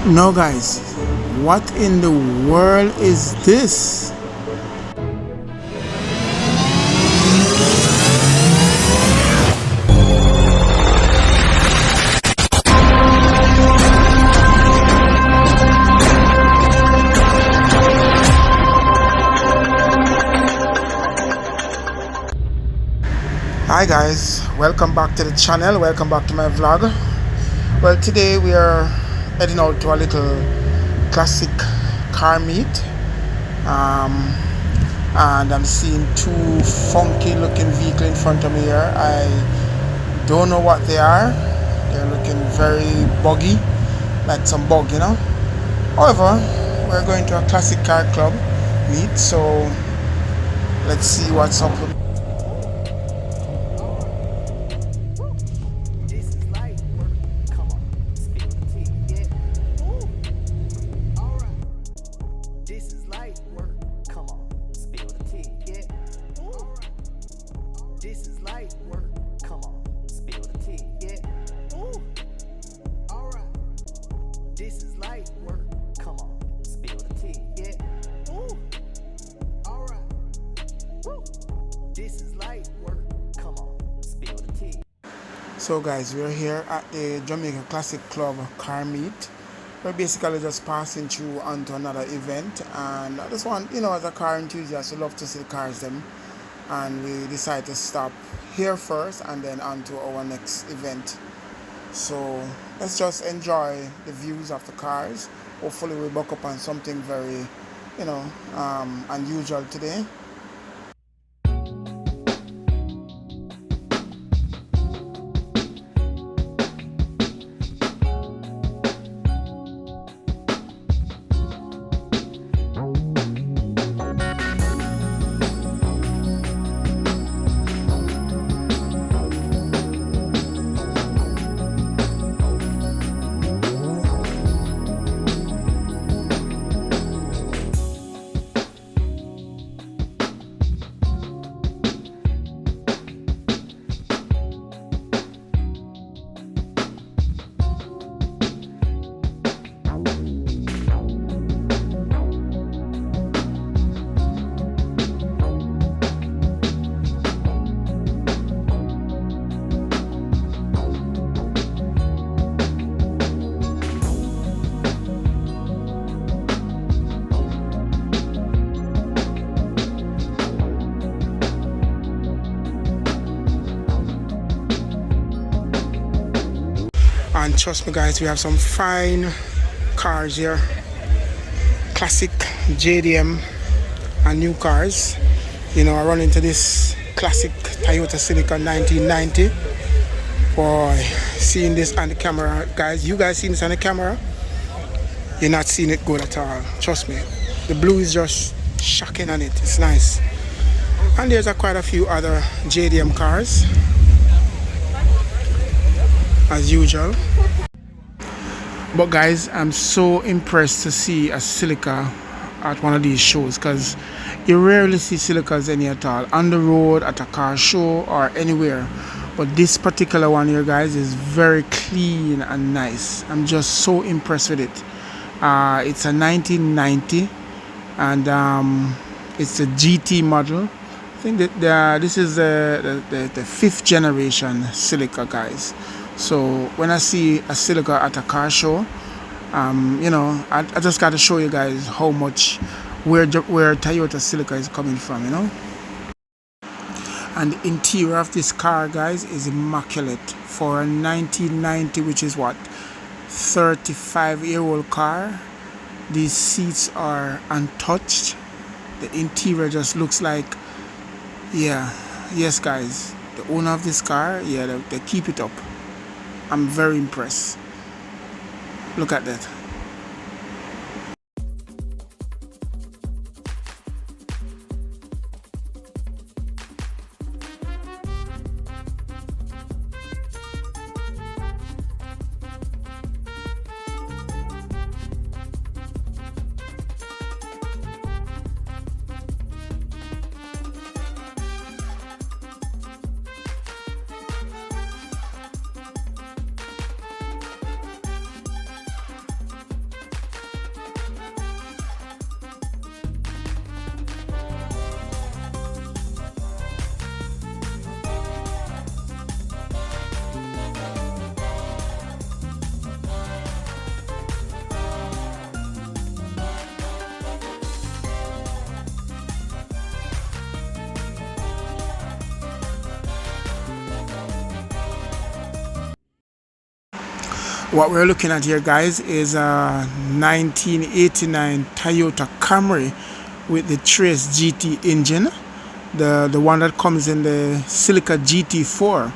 No, guys, what in the world is this? Hi guys, welcome back to the channel, welcome back to my vlog. Well, today we are heading out to a little classic car meet, and I'm seeing two funky looking vehicles in front of me here. I don't know what they are. They're looking very buggy, like some bug, you know. However, we're going to a classic car club meet, so let's see what's up. So guys, we're here at the Jamaica Classic Club car meet. We're basically just passing through onto another event, and I just want, as a car enthusiast, we love to see the cars them, and we decide to stop here first and then on to our next event. So let's just enjoy the views of the cars. Hopefully we buck up on something very, unusual today. And trust me guys, we have some fine cars here, classic JDM and new cars. I run into this classic Toyota Silica 1990. Boy, seeing this on the camera, guys, you guys seen this on the camera, you're not seeing it good at all. Trust me, the blue is just shocking on it. It's nice. And there's quite a few other JDM cars as usual. But guys, I'm so impressed to see a Silica at one of these shows, because you rarely see Silicas any at all on the road, at a car show, or anywhere. But this particular one here, guys, is very clean and nice. I'm just so impressed with it. It's a 1990, and it's a GT model. I think that this is the fifth generation Silica, guys. So when I see a Silica at a car show, I just got to show you guys how much where Toyota Silica is coming from, And the interior of this car, guys, is immaculate for a 1990, which is what, 35-year-old car. These seats are untouched. The interior just looks like, yes guys, the owner of this car, they keep it up. I'm very impressed. Look at that. What we're looking at here, guys, is a 1989 Toyota Camry with the Trace GT engine, the one that comes in the Silica GT4.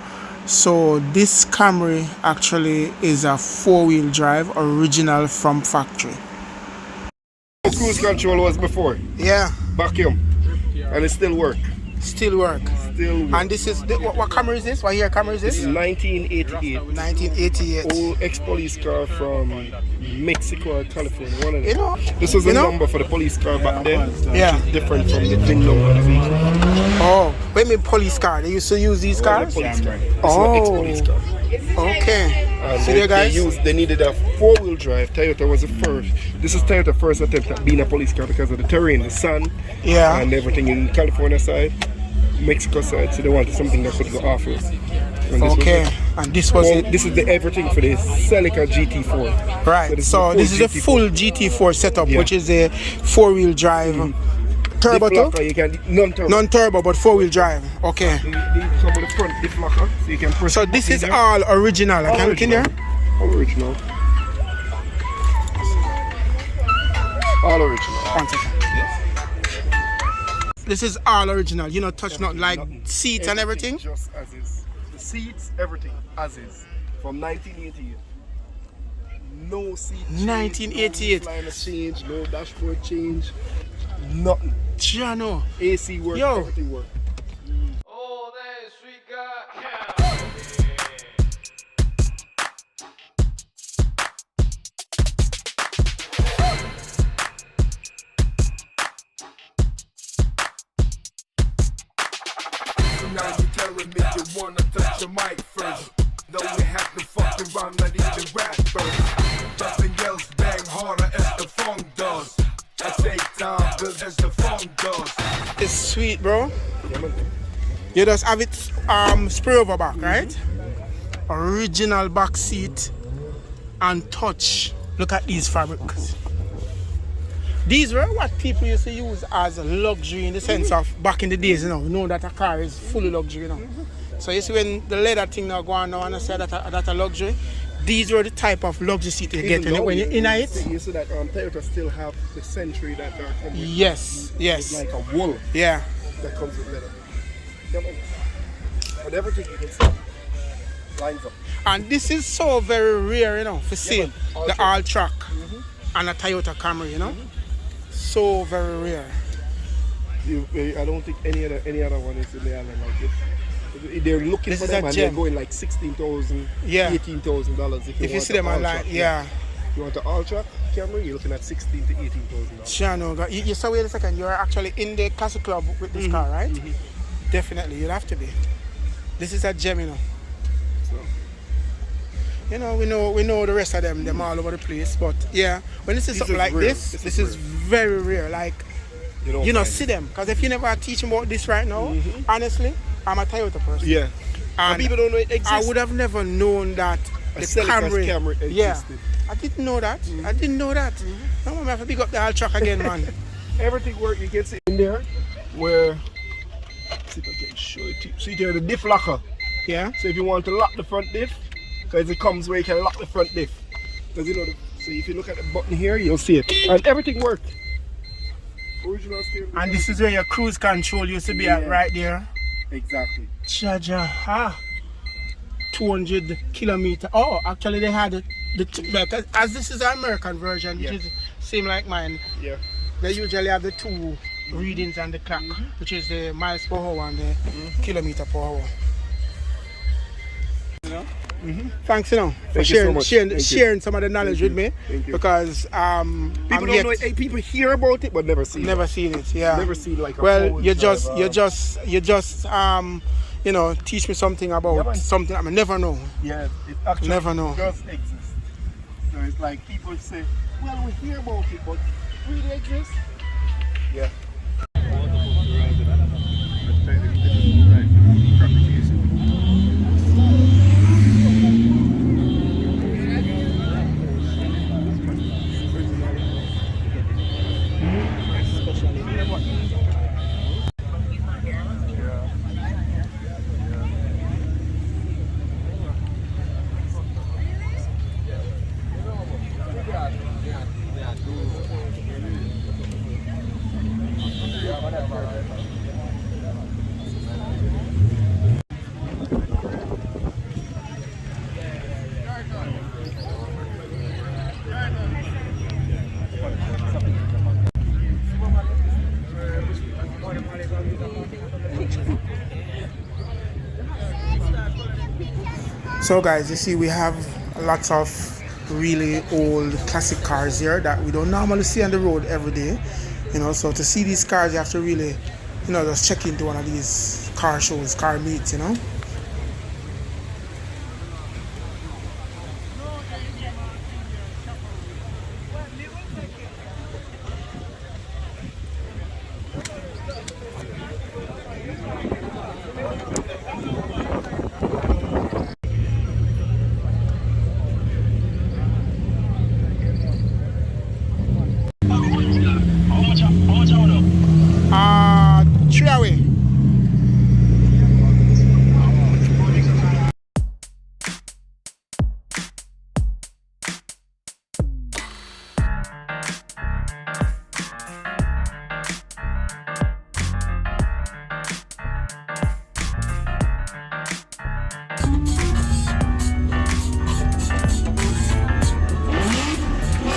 So this Camry actually is a four-wheel drive, original from factory. Cruise control was before. Yeah. Vacuum. And it still work. Still work. Still work. And this is what camera is this? What year camera is this? This is 1988. 1988. Old ex-police car from Mexico or California. One of them. You know, this was the number for the police car back then. Yeah. Which is different from the VIN number of the vehicle. Oh, wait a minute, police car. They used to use these cars? Police car. This oh. is an ex-police car. Okay. So there, guys. They needed a four-wheel drive. Toyota was the first. This is Toyota's first attempt at being a police car because of the terrain, the sun, and everything in California side, Mexico side. So they wanted something that could go off-road. Okay. And this was it. This is the everything for the Silica GT4. Right. So this is a full GT4 setup, which is a four-wheel drive. Turbo too? You can non-turbo. Non-turbo, but four-wheel drive. Okay. Some of the front diff locker, so you can press. So this is all original. I can look in there. All original. All original. One second. Yes. This is all original. You know, touch not like seats and everything. Just as is. The seats, everything as is. From 1988. No seat change. 1988. No liner change. No dashboard change. Nothing. Giano. AC work. Yo. Everything work. Oh, that sweet God. So now you telling me you wanna touch the mic first. Though we have to fucking rhyme, not even rap first. Nothing else bang harder as the funk does. I take time, cause as the funk does. It's sweet, bro. You just have it spray over back, right? Original back seat and touch. Look at these fabrics. These were what people used to use as a luxury in the sense of back in the days, you know that a car is fully luxury, you know. So you see when the leather thing now go on now and I say that a luxury, these were the type of luxury seat you get when you're in it. You see that Toyota still have the Century that are coming. Yes, yes. It's like a wool. Yeah. That comes with leather. But everything you can see lines up. And this is so very rare, you know, for sale. The all track and a Toyota Camry, you know. So very rare. I don't think any other one is in the island like this. They're looking This for is them a and gem. they're going like $16,000, $18,000 if you see them online, yeah. You want the all track Camry, you're looking at $16,000 to $18,000. Chano, you saw wait a second, you're actually in the classic club with this car, right? Definitely, you'll have to be. This is a gem, you know. So. You know, we know the rest of them all over the place, but yeah, when this is something like rare. this is very rare. Like you know, see them, because if you never teach them about this right now, honestly, I'm a Toyota person. Yeah. And people don't know it exists. I would have never known that the Camry existed. Yeah, I didn't know that. I didn't know that. Now I'm have to pick up the whole truck again, man. Everything work. You can see in there where. See if I can show it to you. See there the diff locker. Yeah. So if you want to lock the front diff, because it comes where you can lock the front diff. Because you know, so if you look at the button here, you'll see it, and everything works. Original steering wheel. And this is where your cruise control used to be at, right there. Exactly. Jaja, 200 kilometer. Oh, actually they had the as this is an American version, which is same like mine. Yeah. They usually have the two readings on the clock, which is the miles per hour and the kilometer per hour. You know? Thanks, you know, for sharing some of the knowledge with me. Thank you. Because people don't know it. Hey, people hear about it but never see it. Never seen it. Yeah. Never seen like a well, you just you know, teach me something about something I never know. Yeah, it actually Never know. does exist. So it's like people say, well, we hear about it, but it really exists. Yeah. So guys, you see we have lots of really old classic cars here that we don't normally see on the road every day. You know, so to see these cars you have to really, you know, just check into one of these car shows, car meets, you know. Three away.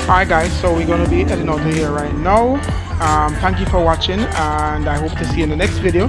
Alright guys, so we're gonna be heading out of here right now. Thank you for watching, and I hope to see you in the next video.